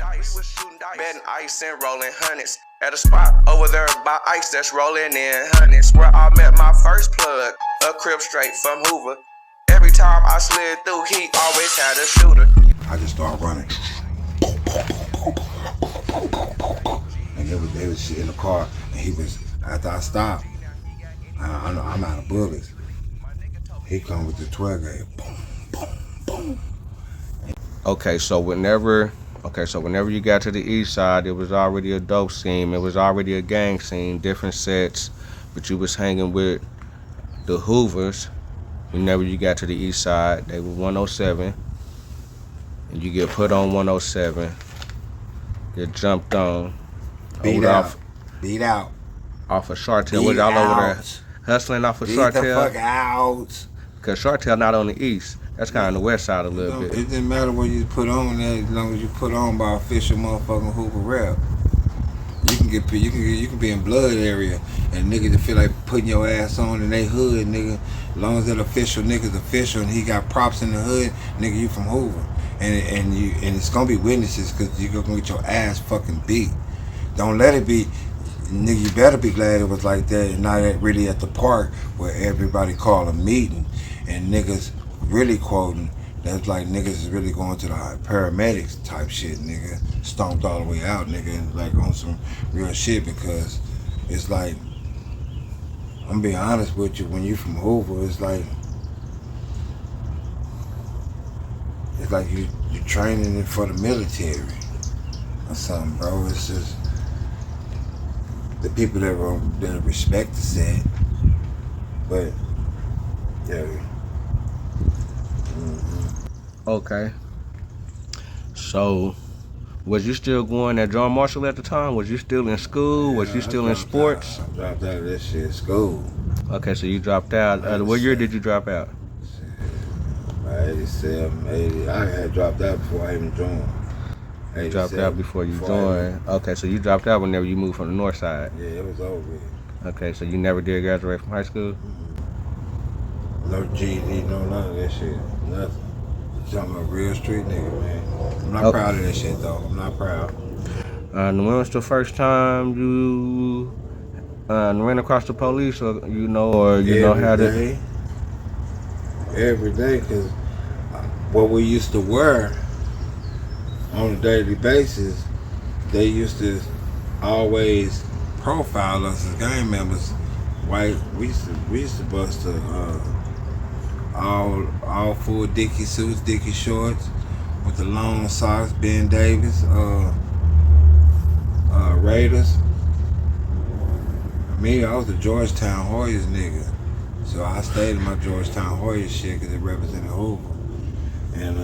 dice, betting ice and rolling hundreds. At a spot over there by ice that's rolling in hundreds. Where I met my first plug, a Crip straight from Hoover. Every time I slid through, he always had a shooter. I just started running. And they was in the car, and he was, after I stopped, I know I'm out of bullets. He come with the 12 gauge, boom, boom, boom. Okay, so whenever you got to the east side, it was already a dope scene. It was already a gang scene, different sets, but you was hanging with the Hoovers. Whenever you got to the east side, they were 107, and you get put on 107, get jumped on, Beat out off of Shartel. Was y'all over there hustling off of Shartel? Beat the fuck out. Cause Shartel not on the east. That's kind of on the west side a little bit. It didn't matter what you put on there, as long as you put on by official motherfucking Hoover rep. You can be in blood area and niggas that feel like putting your ass on in they hood, nigga. As long as that official nigga's official and he got props in the hood, nigga, you from Hoover. And it's gonna be witnesses because you're gonna get your ass fucking beat. Don't let it be, nigga, you better be glad it was like that and not really at the park where everybody call a meeting and niggas really quoting. That's like niggas is really going to the paramedics type shit, nigga. Stomped all the way out, nigga, and like on some real shit because it's like, I'm being honest with you, when you from Hoover, it's like you training for the military or something, bro. It's just the people that respect the set, but yeah. Okay. So, was you still going at John Marshall at the time? Was you still in school? Was you still in sports? I dropped out of that shit, school. Okay, so you dropped out. What year did you drop out? 87, 80. I had dropped out before I even joined. You dropped out before you joined. Okay, so you dropped out whenever you moved from the north side. Yeah, it was over with. Okay, so you never did graduate from high school? Mm-hmm. No GED, no none of that shit. Nothing. I'm a real street nigga, man. I'm not proud of that shit, though. I'm not proud. When was the first time you ran across the police, or you know how to? Every day, because what we used to wear on a daily basis, they used to always profile us as gang members. White, we used to bust all full Dickie suits, Dickie shorts with the long socks, Ben Davis, Raiders. Me, I was a Georgetown Hoyas nigga, so I stayed in my Georgetown Hoyas shit because it represented Hoover, and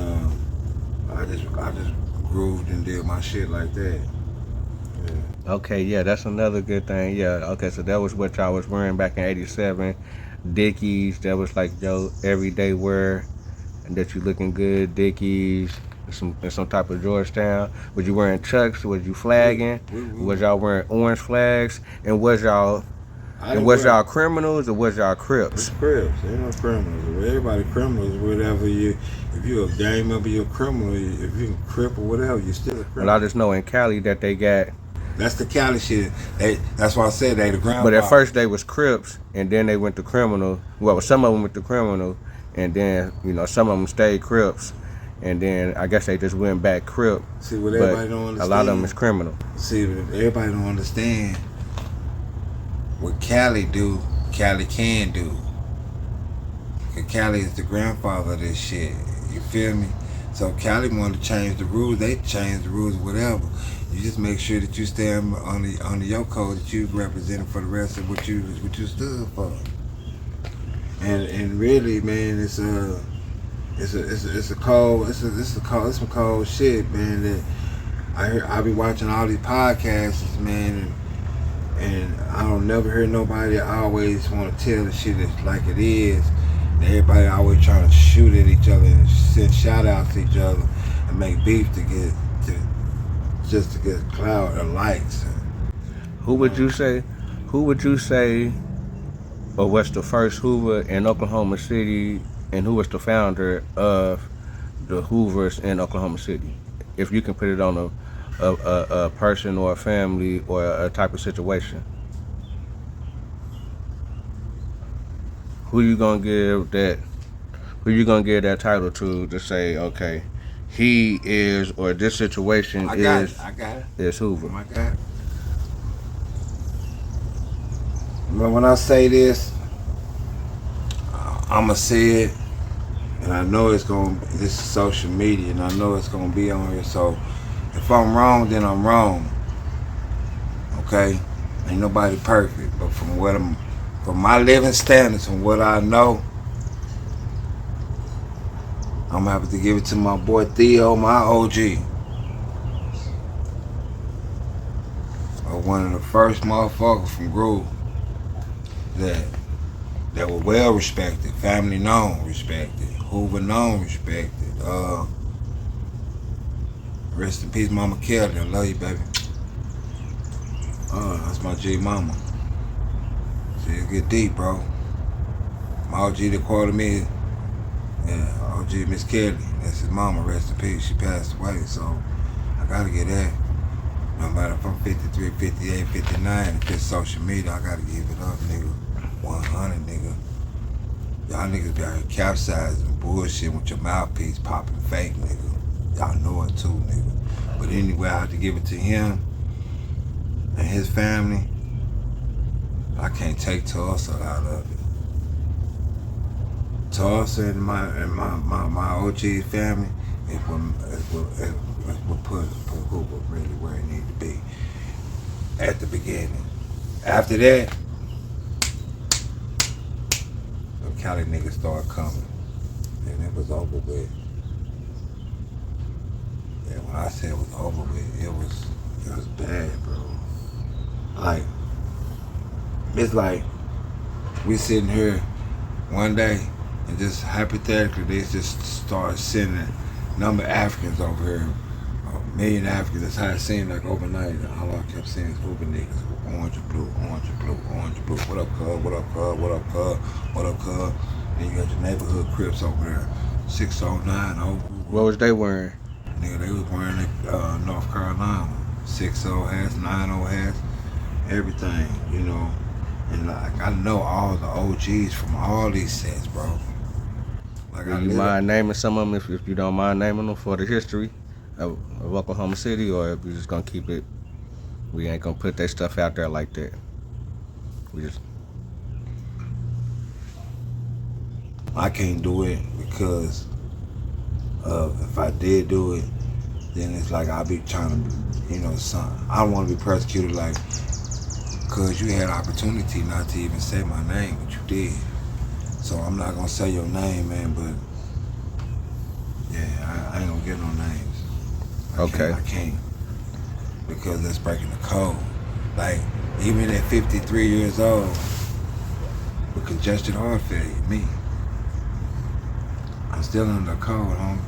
I just grooved and did my shit like that. Yeah. Okay, yeah, that's another good thing. Yeah, okay, so that was what y'all was wearing back in '87. Dickies, that was like your everyday wear, and that you looking good. Dickies, some type of Georgetown. Was you wearing chucks? Was you flagging? Was y'all wearing orange flags? And was y'all criminals or was y'all Crips? Crips, ain't no criminals. Everybody criminals. Whatever if you're a gang member, you're a criminal. If you're a Crip or whatever, you're still a criminal. Well, I just know in Cali that they got. That's the Cali shit. That's why I said they the ground. But at first they was Crips, and then they went to criminal. Well, some of them went to criminal, and then some of them stayed Crips, and then I guess they just went back Crip. See what everybody don't understand. A lot of them is criminal. See, everybody don't understand what Cali do. Cali can do. Cause Cali is the grandfather of this shit. You feel me? So Cali wanted to change the rules. They changed the rules, whatever. You just make sure that you stay on the your code that you represented for the rest of what you stood for. And really, man, it's some cold shit, man. That I be watching all these podcasts, man, and I don't never hear nobody that always want to tell the shit like it is. And everybody always trying to shoot at each other and send shout outs to each other and make beef just to get clout or likes. Who would you say, or what's the first Hoover in Oklahoma City, and who was the founder of the Hoovers in Oklahoma City? If you can put it on a person or a family or a type of situation? Who you gonna give that? Who you gonna give that title to say, okay, he is, or this situation I is got it. is Hoover? I got it. But when I say this, I'ma say it, and I know it's gonna. This is social media, and I know it's gonna be on here. So if I'm wrong, then I'm wrong. Okay, ain't nobody perfect, but from my living standards, from what I know, I'm gonna have to give it to my boy Theo, my OG. One of the first motherfuckers from Groove that were well respected, family known, respected, Hoover known, respected. Rest in peace, Mama Kelly. I love you, baby. That's my G mama. She'll get deep, bro. My OG that quoted me, yeah, OG Miss Kelly. That's his mama. Rest in peace. She passed away, so I gotta get that. No matter if I'm 53, 58, 59, if it's social media, I gotta give it up, nigga. 100, nigga. Y'all niggas be out here capsizing bullshit with your mouthpiece popping fake, nigga. Y'all know it too, nigga. But anyway, I have to give it to him and his family. I can't take Tulsa out of it. Tulsa and my OG family is what put Hoover really where it needed to be at the beginning. After that, the Cali niggas started coming, and it was over with. And when I say it was over with, it was bad, bro. Like, it's like we sitting here one day and just hypothetically they just start sending number of Africans over here, a million Africans. That's how it seemed like overnight. All I kept seeing is Hoover niggas, orange and blue, orange and blue, orange and blue. What up, cuz? What up, cuz? What up, cuz? What up, cuz? Then you got your neighborhood Crips over there, 609 over. What was they wearing? Nigga, they was wearing North Carolina, 6-0 hats, 9-0 hats, everything, you know. And like I know all the OGs from all these sets, bro. Like Do you mind naming some of them if you don't mind naming them for the history of Oklahoma City, or if you just gonna keep it, we ain't gonna put that stuff out there like that. We just I can't do it because if I did do it, then it's like I'll be trying to, you know, I don't want to be persecuted like, cause you had opportunity not to even say my name, but you did. So I'm not gonna say your name, man, but yeah, I ain't gonna get no names. I can't. Because that's breaking the code. Like, even at 53 years old, with congested heart failure, me, I'm still under the code, homie.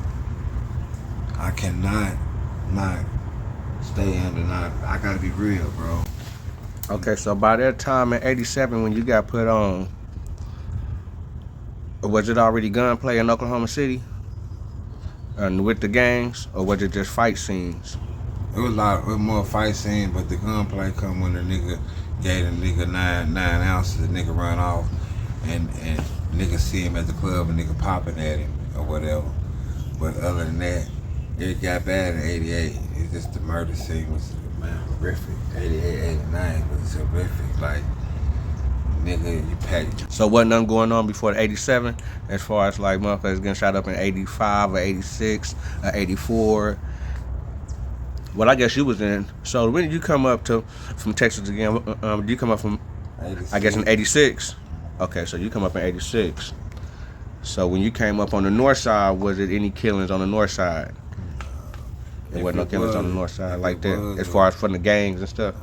I cannot not stay under, I gotta be real, bro. Okay, so by that time in '87 when you got put on, was it already gunplay in Oklahoma City? And with the gangs, or was it just fight scenes? It was more fight scene, but the gunplay come when the nigga gave the nigga nine ounces, the nigga run off, and nigga see him at the club and nigga popping at him or whatever. But other than that, it got bad in '88. It's just the murder scene was, man, horrific. '88, '89 was horrific. Like, nigga, you packed. So wasn't nothing going on before the '87, as far as like motherfuckers getting shot up in '85 or '86 or '84. Well, I guess you was in. So when did you come up from Texas again? Did you come up from? 86. I guess in '86. Okay, so you come up in '86. So when you came up on the north side, was it any killings on the north side? There wasn't no killings on the north side like that, as far as from the gangs and stuff.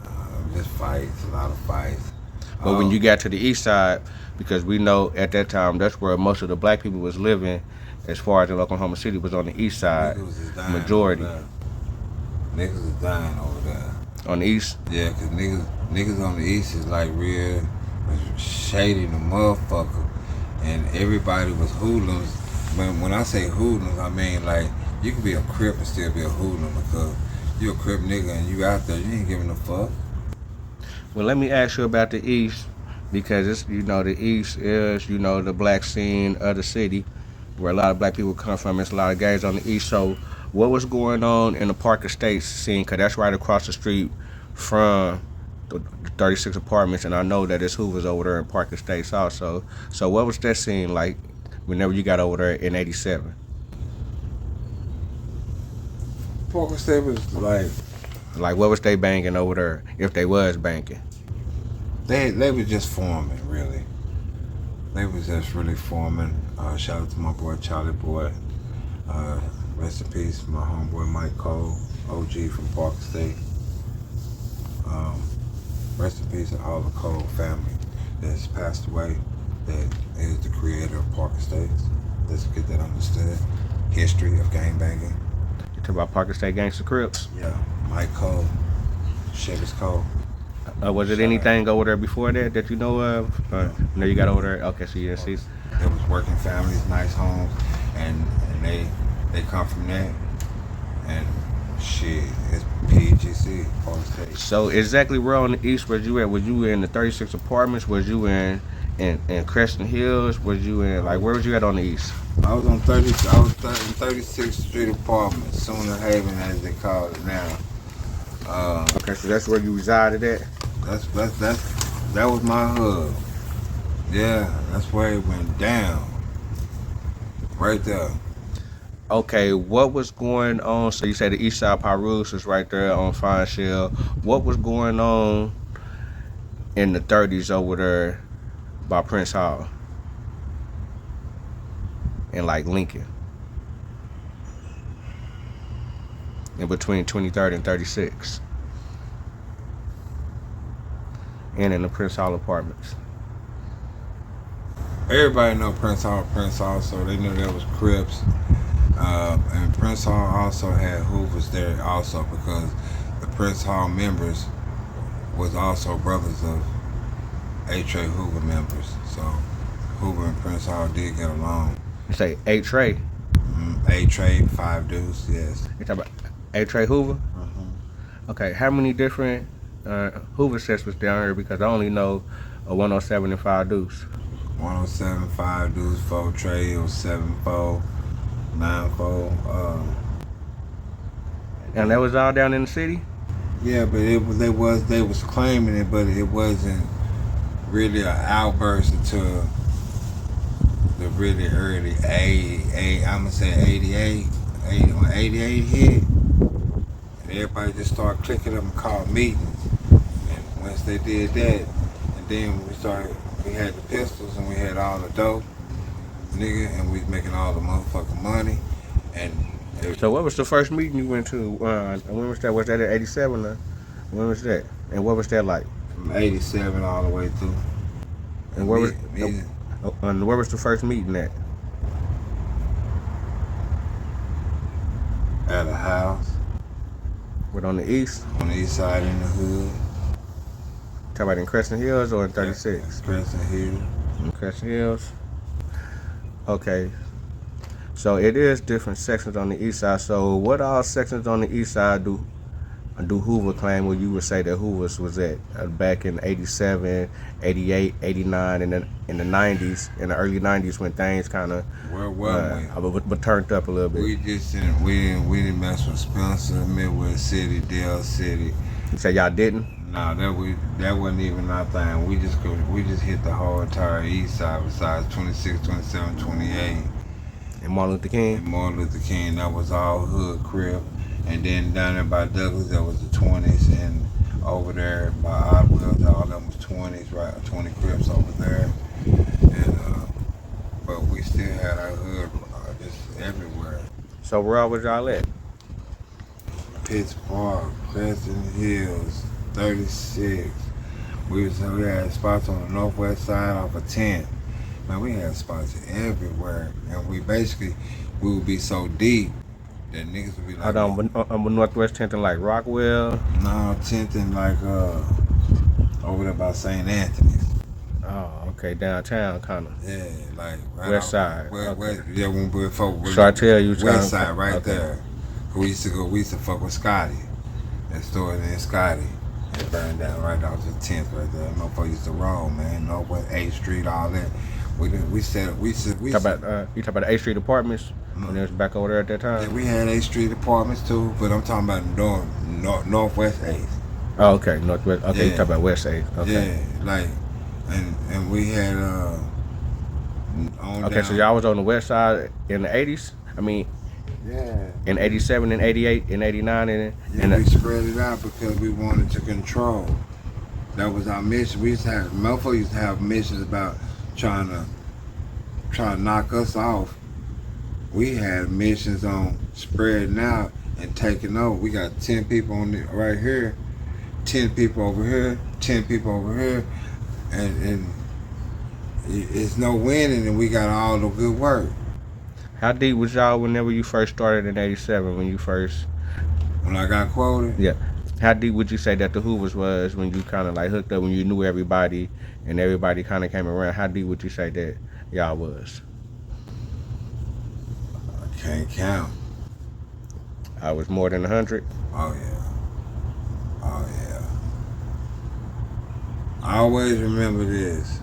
Just fights, a lot of fights. But when you got to the east side, because we know at that time that's where most of the black people was living, as far as in Oklahoma City, was on the east side, majority. Niggas is dying over there. On the east? Yeah, cause niggas on the east is like real shady the motherfucker, and everybody was hoodlums. When I say hoodlums, I mean like you can be a Crip and still be a hoodlum because You a Crip nigga and you out there, you ain't giving a fuck. Well, let me ask you about the East, because it's, the East is, the black scene of the city, where a lot of black people come from. It's a lot of gangs on the East. So, what was going on in the Park Estates scene? Because that's right across the street from the 36 apartments, and I know that it's Hoovers over there in Park Estates also. So, what was that scene like whenever you got over there in '87? Parker State was Like, what was they banging over there, if they was banging? they was just forming, really. They was just really forming. Shout out to my boy Charlie Boy. Rest in peace, my homeboy Mike Cole, OG from Parker State. Rest in peace to all the Cole family that's passed away, that is the creator of Parker States. Let's get that understood. History of gangbanging. You talk about Park Estate Gangsta Crips. Yeah, Mike Cole, Chevy's Cole. Was it anything over there before that you know of? No, you got over there. Okay, so you didn't see. There was working families, nice homes, and they come from that. And shit, it's PGC, Parker State. So exactly where on the East was you at? Was you in the 36 apartments? Was you in Crescent Hills? Was you in, like, where was you at on the East? I was on 36th Street apartment, Sooner Haven as they call it now. Okay, so that's where you resided at? That was my hub. Yeah, that's where it went down. Right there. Okay, what was going on? So you said the East Side Pyrus was right there on Fine Shell. What was going on in the 30s over there by Prince Hall? And like Lincoln? In between 23rd and 36. And in the Prince Hall apartments. Everybody know Prince Hall, so they knew there was Crips. And Prince Hall also had Hoovers there also, because the Prince Hall members was also brothers of A-Tray Hoover members. So Hoover and Prince Hall did get along. You say A-Tray? A-Tray, 5 Deuce, yes. You talking about A-Tray Hoover? Okay, how many different Hoover sets was down here? Because I only know a 107 and 5 Deuce. 107, 5 Deuce, 4 Tray, 7 4, 9 4. And that was all down in the city? Yeah, but they was claiming it, but it wasn't really an outburst until the really early I'm gonna say 88. When 88 hit, and everybody just started clicking up and called meetings. And once they did that, and then we had the pistols and we had all the dope, nigga, and we was making all the motherfucking money. And so what was the first meeting you went to? When was that? Was that at 87? When was that? And what was that like? From 87 all the way through. And where was the first meeting at? At a house. What, on the east? On the east side in the hood. Talking about in Crescent Hills or in 36? Crescent Hills. In Crescent Hills. Okay. So it is different sections on the east side. So what all sections on the east side do Hoover claim where you would say that Hoovers was at back in 87, 88, 89, and then in the 90s, in the early 90s when things kind of but turned up a little bit. We didn't mess with Spencer, Midwest City, Dale City. You say y'all didn't? Nah, that wasn't even our thing. We just hit the whole entire east side besides 26, 27, 28. And Martin Luther King? And Martin Luther King, that was all hood crib. And then down there by Douglas, that was the 20s, and over there by Oddwells, all of them was 20s, right? 20 Crips over there. And but we still had our hood just everywhere. So where all was y'all at? Pitts Park, Crescent Hills, 36. We had spots on the northwest side off of 10. Man, we had spots everywhere, and we would be so deep that niggas would be like, on Northwest 10th and like Rockwell? No, 10th and like over there by St. Anthony's. Oh, okay, downtown kind of. Yeah, like right west side. Yeah, when we so I tell you, west side right there. We used to fuck with Scotty. that store in Scotty. It burned down right off the 10th right there. Motherfucker used to roll, man. Northwest 8th Street, all that. You talk about the 8th Street Apartments when it was back over there at that time. Yeah, we had 8th Street Apartments too, but I'm talking about Northwest 8th. Oh, okay, Northwest. Okay, Yeah. you talk about West 8th. Okay. Yeah, like, and we had on Okay, down. so y'all was on the west side in the 80s? I mean, Yeah. in 87 and 88 and 89 and We spread it out because we wanted to control. That was our mission. We used to have, motherfuckers used to have missions about trying to knock us off. We had missions on spreading out and taking over. We got 10 people on right here, 10 people over here, 10 people over here, and it's no winning, and we got all the good work. how deep was y'all whenever you first started in 87 When I got quoted, yeah. How deep would you say that the Hoovers was when you kind of like hooked up, when you knew everybody and everybody kind of came around? How deep would you say that y'all was? I can't count. I was more than 100. Oh yeah. Oh yeah. I always remember this.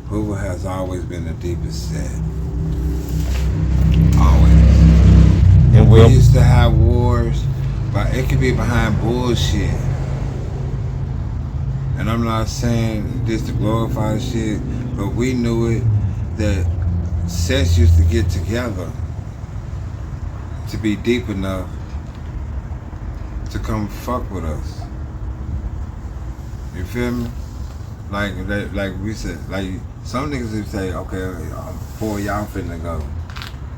Hoover has always been the deepest set. Always. And We we'll used to have wars, but it could be behind bullshit. And I'm not saying this to glorify the shit, but we knew it that sets used to get together to be deep enough to come fuck with us. You feel me? Like we said, like some niggas would say, okay, 4 y'all finna go.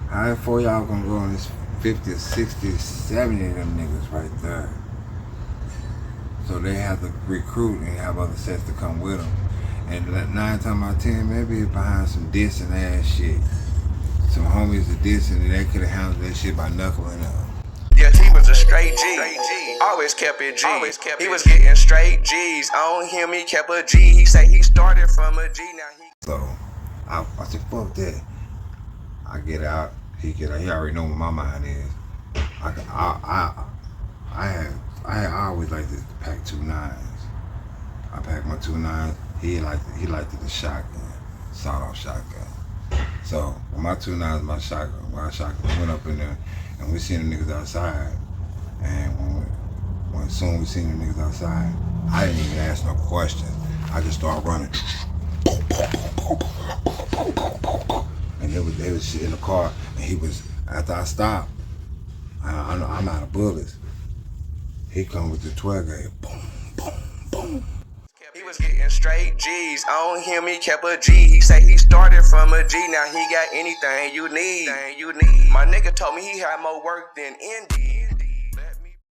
How 4 y'all gonna go on this 50, 60, 70 of them niggas right there? So they have to recruit and have other sets to come with them. And 9 times out of 10, maybe it's behind some dissing ass shit. Some homies are dissing and they could have handled that shit by knuckling up. Yes, he was a straight G. Always kept it G. He was getting straight G's. On him, he kept a G. He say he started from a G. Now he. So I said, fuck that. I get out, he get out. He already know what my mind is. I always liked to pack 2 9s. I packed my 2 9s. He liked the shotgun, sawed-off shotgun. So when my 2 9s, my shotgun went up in there, and we seen the niggas outside. And when soon we seen the niggas outside, I didn't even ask no questions. I just started running. And they was shit in the car, and he was, after I stopped, I'm out of bullets. He come with the 12 gauge, boom, boom, boom. He was getting straight G's. On him, he kept a G. He say he started from a G. Now he got anything you need. My nigga told me he had more work than Indy.